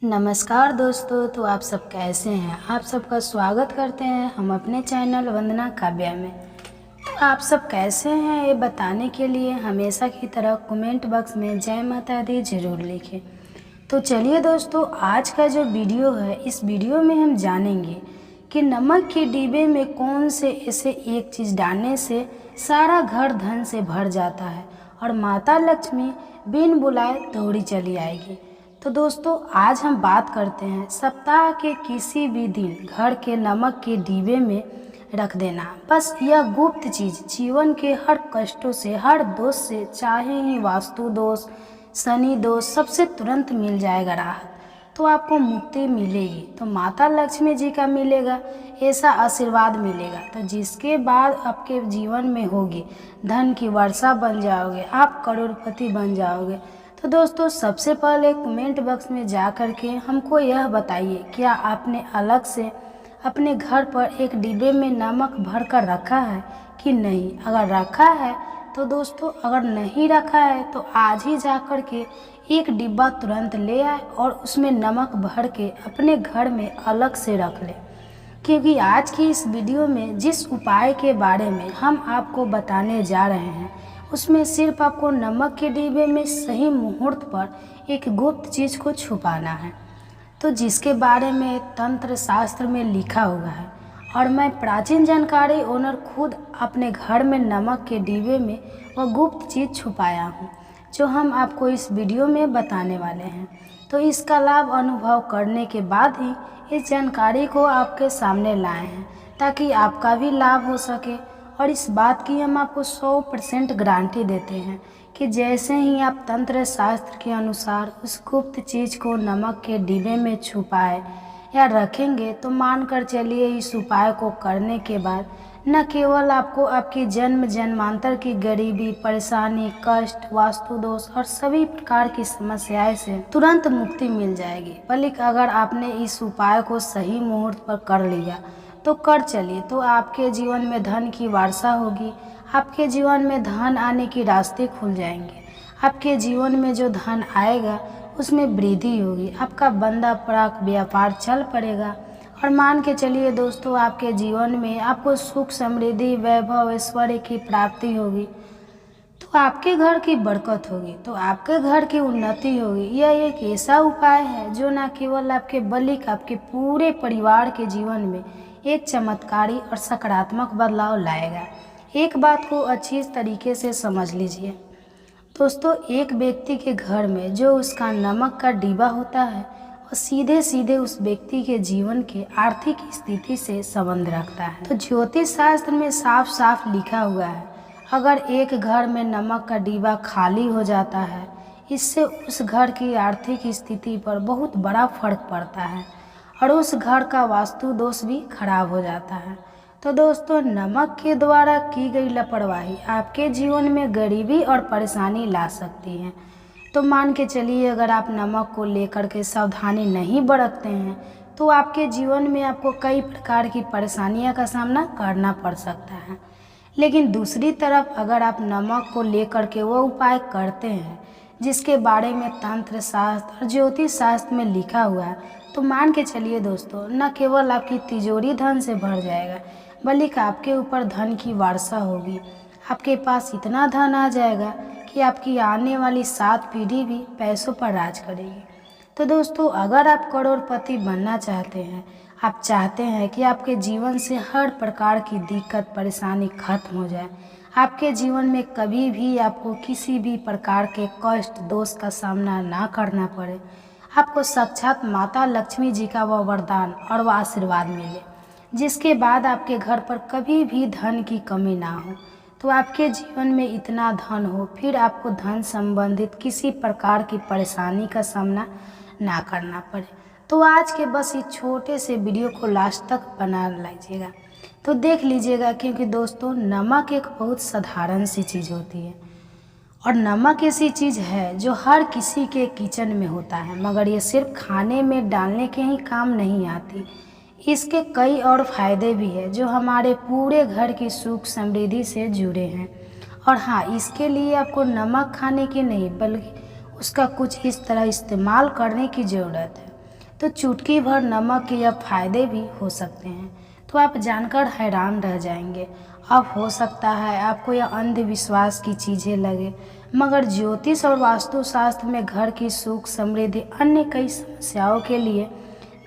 नमस्कार दोस्तों। तो आप सब कैसे हैं? आप सबका स्वागत करते हैं हम अपने चैनल वंदना काव्या में। तो आप सब कैसे हैं ये बताने के लिए हमेशा की तरह कमेंट बॉक्स में जय माता दी जरूर लिखें। तो चलिए दोस्तों, आज का जो वीडियो है, इस वीडियो में हम जानेंगे कि नमक के डिब्बे में कौन से ऐसे एक चीज़ डालने से सारा घर धन से भर जाता है और माता लक्ष्मी बिन बुलाए दौड़ी चली आएगी। तो दोस्तों, आज हम बात करते हैं सप्ताह के किसी भी दिन घर के नमक के डिब्बे में रख देना। बस यह गुप्त चीज़ जीवन के हर कष्टों से, हर दोष से, चाहे ही वास्तु दोष, शनि दोष, सबसे तुरंत मिल जाएगा राहत। तो आपको मुक्ति मिलेगी, तो माता लक्ष्मी जी का मिलेगा, ऐसा आशीर्वाद मिलेगा। तो जिसके बाद आपके जीवन में होगी धन की वर्षा बन जाओगे, आप करोड़पति बन जाओगे। तो दोस्तों, सबसे पहले कमेंट बॉक्स में जा कर के हमको यह बताइए, क्या आपने अलग से अपने घर पर एक डिब्बे में नमक भर कर रखा है कि नहीं? अगर रखा है तो दोस्तों, अगर नहीं रखा है तो आज ही जा कर के एक डिब्बा तुरंत ले आए और उसमें नमक भर के अपने घर में अलग से रख ले। क्योंकि आज की इस वीडियो में जिस उपाय के बारे में हम आपको बताने जा रहे हैं, उसमें सिर्फ आपको नमक के डिब्बे में सही मुहूर्त पर एक गुप्त चीज़ को छुपाना है, तो जिसके बारे में तंत्र शास्त्र में लिखा हुआ है। और मैं प्राचीन जानकारी ओनर खुद अपने घर में नमक के डिब्बे में वह गुप्त चीज़ छुपाया हूँ, जो हम आपको इस वीडियो में बताने वाले हैं। तो इसका लाभ अनुभव करने के बाद ही इस जानकारी को आपके सामने लाए हैं, ताकि आपका भी लाभ हो सके। और इस बात की हम आपको 100% गारंटी देते हैं कि जैसे ही आप तंत्र शास्त्र के अनुसार उस गुप्त चीज़ को नमक के डिब्बे में छुपाए या रखेंगे, तो मान कर चलिए इस उपाय को करने के बाद न केवल आपको आपकी जन्म जन्मांतर की गरीबी, परेशानी, कष्ट, वास्तु दोष और सभी प्रकार की समस्याएं से तुरंत मुक्ति मिल जाएगी, बल्कि अगर आपने इस उपाय को सही मुहूर्त पर कर लिया तो कर चलिए, तो आपके जीवन में धन की वर्षा होगी। आपके जीवन में धन आने के रास्ते खुल जाएंगे। आपके जीवन में जो धन आएगा उसमें वृद्धि होगी। आपका बंदा पराक व्यापार चल पड़ेगा। और मान के चलिए दोस्तों, आपके जीवन में आपको सुख, समृद्धि, वैभव, ऐश्वर्य की प्राप्ति होगी। तो आपके घर की बरकत होगी, तो आपके घर की उन्नति होगी। यह एक ऐसा उपाय है जो न केवल आपके बल्कि आपके पूरे परिवार के जीवन में एक चमत्कारी और सकारात्मक बदलाव लाएगा। एक बात को अच्छी तरीके से समझ लीजिए दोस्तों, एक व्यक्ति के घर में जो उसका नमक का डिब्बा होता है, वो सीधे सीधे उस व्यक्ति के जीवन के आर्थिक स्थिति से संबंध रखता है। तो ज्योतिष शास्त्र में साफ साफ लिखा हुआ है, अगर एक घर में नमक का डिब्बा खाली हो जाता है, इससे उस घर की आर्थिक स्थिति पर बहुत बड़ा फर्क पड़ता है और उस घर का वास्तु दोष भी खराब हो जाता है। तो दोस्तों, नमक के द्वारा की गई लापरवाही आपके जीवन में गरीबी और परेशानी ला सकती है। तो मान के चलिए, अगर आप नमक को लेकर के सावधानी नहीं बरतते हैं तो आपके जीवन में आपको कई प्रकार की परेशानियों का सामना करना पड़ सकता है। लेकिन दूसरी तरफ अगर आप नमक को लेकर के वो उपाय करते हैं जिसके बारे में तंत्र शास्त्र और ज्योतिष शास्त्र में लिखा हुआ है, तो मान के चलिए दोस्तों, न केवल आपकी तिजोरी धन से भर जाएगा, बल्कि आपके ऊपर धन की वर्षा होगी। आपके पास इतना धन आ जाएगा कि आपकी आने वाली 7 पीढ़ी भी पैसों पर राज करेगी। तो दोस्तों, अगर आप करोड़पति बनना चाहते हैं, आप चाहते हैं कि आपके जीवन से हर प्रकार की दिक्कत परेशानी खत्म हो जाए, आपके जीवन में कभी भी आपको किसी भी प्रकार के कष्ट दोष का सामना ना करना पड़े, आपको साक्षात माता लक्ष्मी जी का वह वरदान और वह आशीर्वाद मिले, जिसके बाद आपके घर पर कभी भी धन की कमी ना हो, तो आपके जीवन में इतना धन हो, फिर आपको धन संबंधित किसी प्रकार की परेशानी का सामना ना करना पड़े। तो आज के बस इस छोटे से वीडियो को लास्ट तक बना लीजिएगा, तो देख लीजिएगा, क्योंकि दोस्तों, नमक एक बहुत साधारण सी चीज़ होती है और नमक ऐसी चीज़ है जो हर किसी के किचन में होता है, मगर ये सिर्फ खाने में डालने के ही काम नहीं आती। इसके कई और फायदे भी हैं जो हमारे पूरे घर की सुख समृद्धि से जुड़े हैं। और हाँ, इसके लिए आपको नमक खाने की नहीं, बल्कि उसका कुछ इस तरह इस्तेमाल करने की ज़रूरत है। तो चुटकी भर नमक के यह फायदे भी हो सकते हैं, तो आप जानकर हैरान रह जाएंगे। अब हो सकता है आपको यह अंधविश्वास की चीज़ें लगे, मगर ज्योतिष और वास्तुशास्त्र में घर की सुख समृद्धि अन्य कई समस्याओं के लिए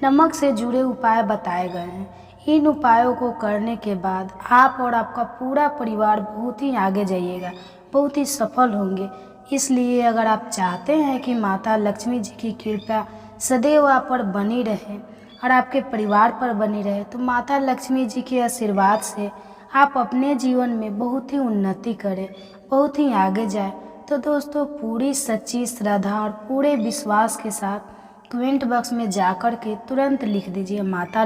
नमक से जुड़े उपाय बताए गए हैं। इन उपायों को करने के बाद आप और आपका पूरा परिवार बहुत ही आगे जाइएगा, बहुत ही सफल होंगे। इसलिए अगर आप चाहते हैं कि माता लक्ष्मी जी की कृपा सदैव आप पर बनी रहे और आपके परिवार पर बनी रहे, तो माता लक्ष्मी जी के आशीर्वाद से आप अपने जीवन में बहुत ही उन्नति करें, बहुत ही आगे जाए। तो दोस्तों, पूरी सच्ची श्रद्धा और पूरे विश्वास के साथ कमेंट बॉक्स में जाकर के तुरंत लिख दीजिए माता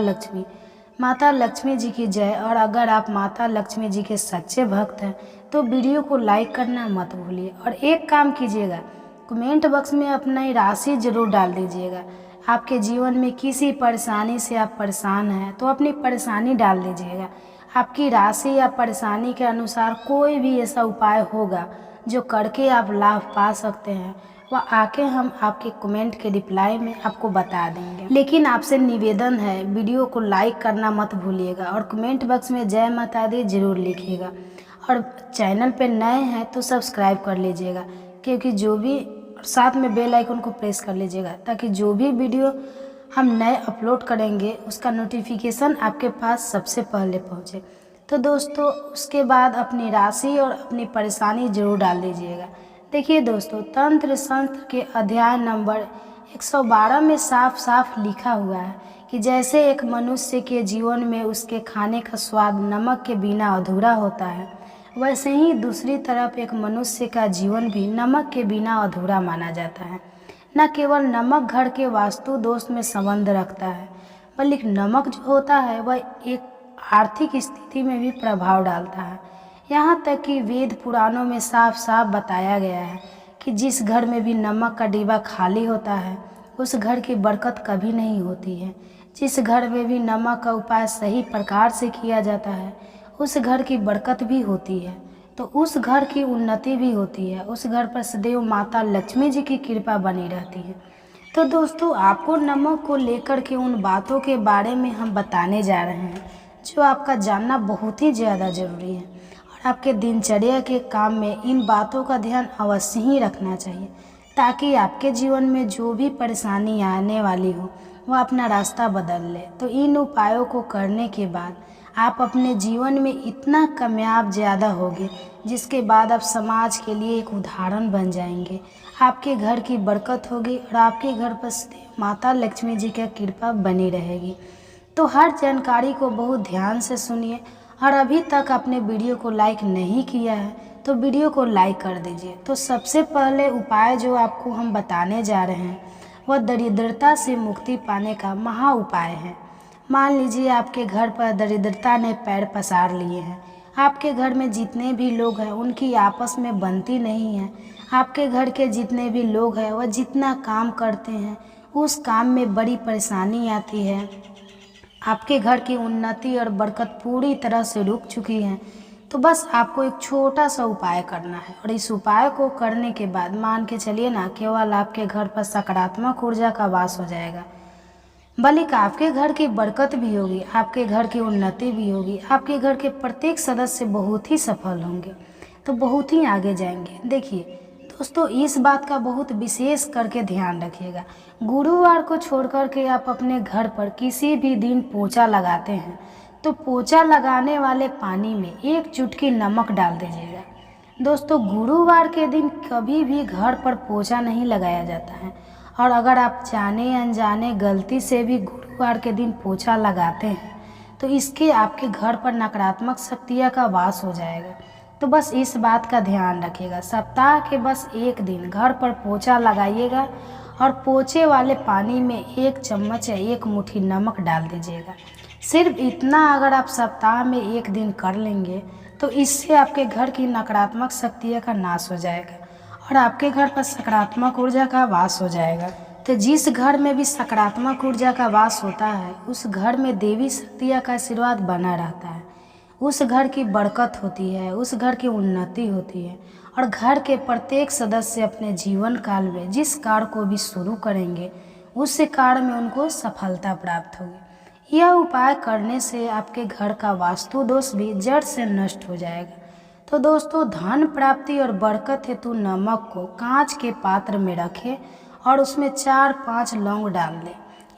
लक्ष्मी जी की जय। और अगर आप माता लक्ष्मी जी के सच्चे भक्त हैं तो वीडियो को लाइक करना मत भूलिए। और एक काम कीजिएगा, कमेंट बॉक्स में अपना राशि जरूर डाल दीजिएगा। आपके जीवन में किसी परेशानी से आप परेशान हैं तो अपनी परेशानी डाल दीजिएगा। आपकी राशि या परेशानी के अनुसार कोई भी ऐसा उपाय होगा जो करके आप लाभ पा सकते हैं, वह आके हम आपके कमेंट के रिप्लाई में आपको बता देंगे। लेकिन आपसे निवेदन है, वीडियो को लाइक करना मत भूलिएगा और कमेंट बॉक्स में जय माता दी जरूर लिखिएगा। और चैनल पे नए हैं तो सब्सक्राइब कर लीजिएगा, क्योंकि जो भी साथ में बेल आइकन को प्रेस कर लीजिएगा, ताकि जो भी वीडियो हम नए अपलोड करेंगे उसका नोटिफिकेशन आपके पास सबसे पहले पहुँचे। तो दोस्तों, उसके बाद अपनी राशि और अपनी परेशानी जरूर डाल दीजिएगा। देखिए दोस्तों, तंत्र शास्त्र के अध्याय नंबर 112 में साफ साफ लिखा हुआ है कि जैसे एक मनुष्य के जीवन में उसके खाने का स्वाद नमक के बिना अधूरा होता है, वैसे ही दूसरी तरफ एक मनुष्य का जीवन भी नमक के बिना अधूरा माना जाता है। न केवल नमक घर के वास्तु दोष में संबंध रखता है, बल्कि नमक जो होता है वह एक आर्थिक स्थिति में भी प्रभाव डालता है। यहाँ तक कि वेद पुराणों में साफ साफ बताया गया है कि जिस घर में भी नमक का डिब्बा खाली होता है उस घर की बरकत कभी नहीं होती है। जिस घर में भी नमक का उपाय सही प्रकार से किया जाता है उस घर की बरकत भी होती है, तो उस घर की उन्नति भी होती है, उस घर पर सदैव माता लक्ष्मी जी की कृपा बनी रहती है। तो दोस्तों, आपको नमक को लेकर के उन बातों के बारे में हम बताने जा रहे हैं जो आपका जानना बहुत ही ज़्यादा ज़रूरी है। और आपके दिनचर्या के काम में इन बातों का ध्यान अवश्य ही रखना चाहिए, ताकि आपके जीवन में जो भी परेशानी आने वाली हो वह अपना रास्ता बदल ले। तो इन उपायों को करने के बाद आप अपने जीवन में इतना कामयाब ज़्यादा होगे, जिसके बाद आप समाज के लिए एक उदाहरण बन जाएंगे। आपके घर की बरकत होगी और आपके घर पर माता लक्ष्मी जी की कृपा बनी रहेगी। तो हर जानकारी को बहुत ध्यान से सुनिए। और अभी तक आपने वीडियो को लाइक नहीं किया है तो वीडियो को लाइक कर दीजिए। तो सबसे पहले उपाय जो आपको हम बताने जा रहे हैं वह दरिद्रता से मुक्ति पाने का महा उपाय है। मान लीजिए आपके घर पर दरिद्रता ने पैर पसार लिए हैं, आपके घर में जितने भी लोग हैं उनकी आपस में बनती नहीं है, आपके घर के जितने भी लोग हैं वह जितना काम करते हैं उस काम में बड़ी परेशानी आती है, आपके घर की उन्नति और बरकत पूरी तरह से रुक चुकी है, तो बस आपको एक छोटा सा उपाय करना है। और इस उपाय को करने के बाद मान के चलिए ना, केवल आपके घर पर सकारात्मक ऊर्जा का वास हो जाएगा, बल्कि आपके घर की बरकत भी होगी, आपके घर की उन्नति भी होगी, आपके घर के प्रत्येक सदस्य बहुत ही सफल होंगे, तो बहुत ही आगे जाएंगे। देखिए दोस्तों, इस बात का बहुत विशेष करके ध्यान रखिएगा। गुरुवार को छोड़कर के आप अपने घर पर किसी भी दिन पोछा लगाते हैं तो पोछा लगाने वाले पानी में एक चुटकी नमक डाल दीजिएगा। दोस्तों, गुरुवार के दिन कभी भी घर पर पोछा नहीं लगाया जाता है, और अगर आप जाने अनजाने गलती से भी गुरुवार के दिन पोछा लगाते हैं तो इसके आपके घर पर नकारात्मक शक्तियाँ का वास हो जाएगा। तो बस इस बात का ध्यान रखिएगा, सप्ताह के बस एक दिन घर पर पोछा लगाइएगा और पोछे वाले पानी में 1 चम्मच या 1 मुट्ठी नमक डाल दीजिएगा। सिर्फ इतना अगर आप सप्ताह में एक दिन कर लेंगे तो इससे आपके घर की नकारात्मक शक्तियों का नाश हो जाएगा और आपके घर पर सकारात्मक ऊर्जा का वास हो जाएगा। तो जिस घर में भी सकारात्मक ऊर्जा का वास होता है उस घर में देवी शक्तियों का आशीर्वाद बना रहता है, उस घर की बरकत होती है, उस घर की उन्नति होती है, और घर के प्रत्येक सदस्य अपने जीवन काल में जिस कार्य को भी शुरू करेंगे उस कार्य में उनको सफलता प्राप्त होगी। यह उपाय करने से आपके घर का वास्तु दोष भी जड़ से नष्ट हो जाएगा। तो दोस्तों, धन प्राप्ति और बरकत हेतु नमक को कांच के पात्र में रखें और उसमें 4-5 लौंग डाल दें।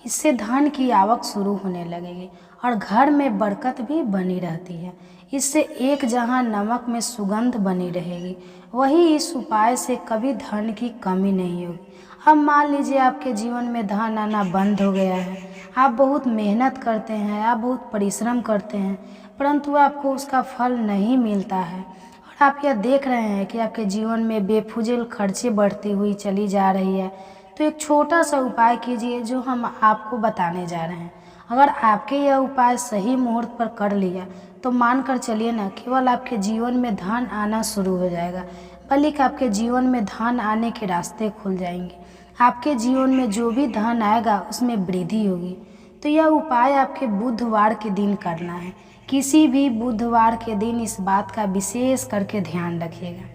इससे धन की आवक शुरू होने लगेगी और घर में बरकत भी बनी रहती है। इससे एक जहां नमक में सुगंध बनी रहेगी, वही इस उपाय से कभी धन की कमी नहीं होगी। अब मान लीजिए आपके जीवन में धन आना बंद हो गया है, आप बहुत मेहनत करते हैं, आप बहुत परिश्रम करते हैं, परंतु आपको उसका फल नहीं मिलता है और आप यह देख रहे हैं कि आपके जीवन में बेफुजिल खर्चे बढ़ती हुई चली जा रही है। तो एक छोटा सा उपाय कीजिए जो हम आपको बताने जा रहे हैं। अगर आपके यह उपाय सही मुहूर्त पर कर लिया तो मानकर चलिए ना, केवल आपके जीवन में धन आना शुरू हो जाएगा, बल्कि आपके जीवन में धन आने के रास्ते खुल जाएंगे। आपके जीवन में जो भी धन आएगा उसमें वृद्धि होगी। तो यह उपाय आपके बुधवार के दिन करना है। किसी भी बुधवार के दिन इस बात का विशेष करके ध्यान रखिएगा।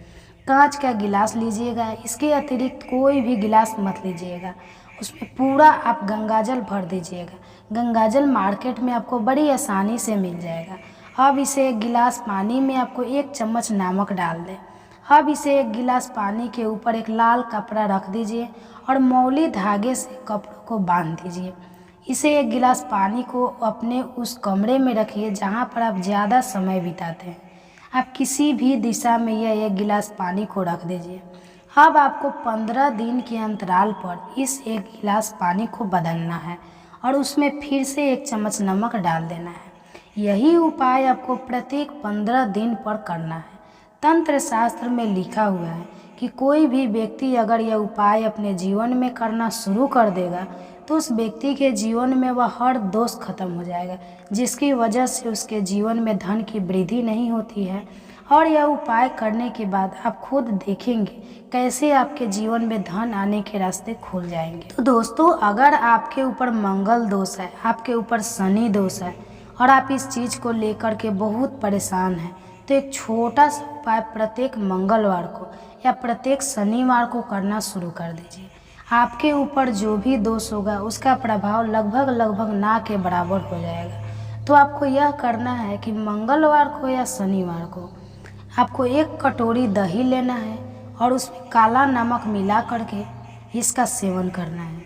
कांच का गिलास लीजिएगा, इसके अतिरिक्त कोई भी गिलास मत लीजिएगा। उसमें पूरा आप गंगाजल भर दीजिएगा। गंगाजल मार्केट में आपको बड़ी आसानी से मिल जाएगा। अब इसे एक गिलास पानी में आपको 1 चम्मच नमक डाल दें। अब इसे एक गिलास पानी के ऊपर एक लाल कपड़ा रख दीजिए और मौली धागे से कपड़ों को बांध दीजिए। इसे एक गिलास पानी को अपने उस कमरे में रखिए जहाँ पर आप ज़्यादा समय बिताते हैं। आप किसी भी दिशा में यह 1 गिलास पानी को रख दीजिए। अब आपको 15 दिन के अंतराल पर इस 1 गिलास पानी को बदलना है और उसमें फिर से 1 चम्मच नमक डाल देना है। यही उपाय आपको प्रत्येक 15 दिन पर करना है। तंत्र शास्त्र में लिखा हुआ है कि कोई भी व्यक्ति अगर यह उपाय अपने जीवन में करना शुरू कर देगा तो उस व्यक्ति के जीवन में वह हर दोष खत्म हो जाएगा, जिसकी वजह से उसके जीवन में धन की वृद्धि नहीं होती है। और यह उपाय करने के बाद आप खुद देखेंगे कैसे आपके जीवन में धन आने के रास्ते खुल जाएंगे। तो दोस्तों, अगर आपके ऊपर मंगल दोष है, आपके ऊपर शनि दोष है और आप इस चीज़ को लेकर के बहुत परेशान हैं, तो एक छोटा सा उपाय प्रत्येक मंगलवार को या प्रत्येक शनिवार को करना शुरू कर दीजिए। आपके ऊपर जो भी दोष होगा उसका प्रभाव लगभग ना के बराबर हो जाएगा। तो आपको यह करना है कि मंगलवार को या शनिवार को आपको 1 कटोरी दही लेना है और उसमें काला नमक मिला करके इसका सेवन करना है।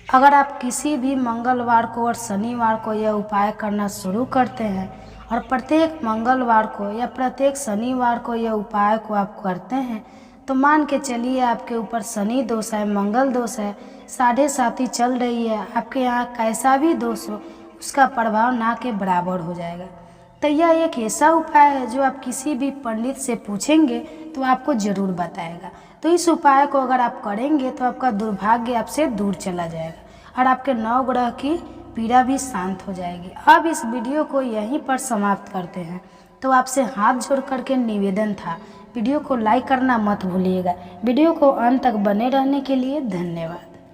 अगर आप किसी भी मंगलवार को और शनिवार को यह उपाय करना शुरू करते हैं और प्रत्येक मंगलवार को या प्रत्येक शनिवार को यह उपाय को आप करते हैं, तो मान के चलिए आपके ऊपर शनि दोष है, मंगल दोष है, 7.5 चल रही है, आपके यहाँ कैसा भी दोष हो उसका प्रभाव ना के बराबर हो जाएगा। तो यह एक ऐसा उपाय है जो आप किसी भी पंडित से पूछेंगे तो आपको ज़रूर बताएगा। तो इस उपाय को अगर आप करेंगे तो आपका दुर्भाग्य आपसे दूर चला जाएगा और आपके 9 ग्रह की पीड़ा भी शांत हो जाएगी। अब इस वीडियो को यहीं पर समाप्त करते हैं। तो आपसे हाथ जोड़ करके निवेदन था, वीडियो को लाइक करना मत भूलिएगा। वीडियो को अंत तक बने रहने के लिए धन्यवाद।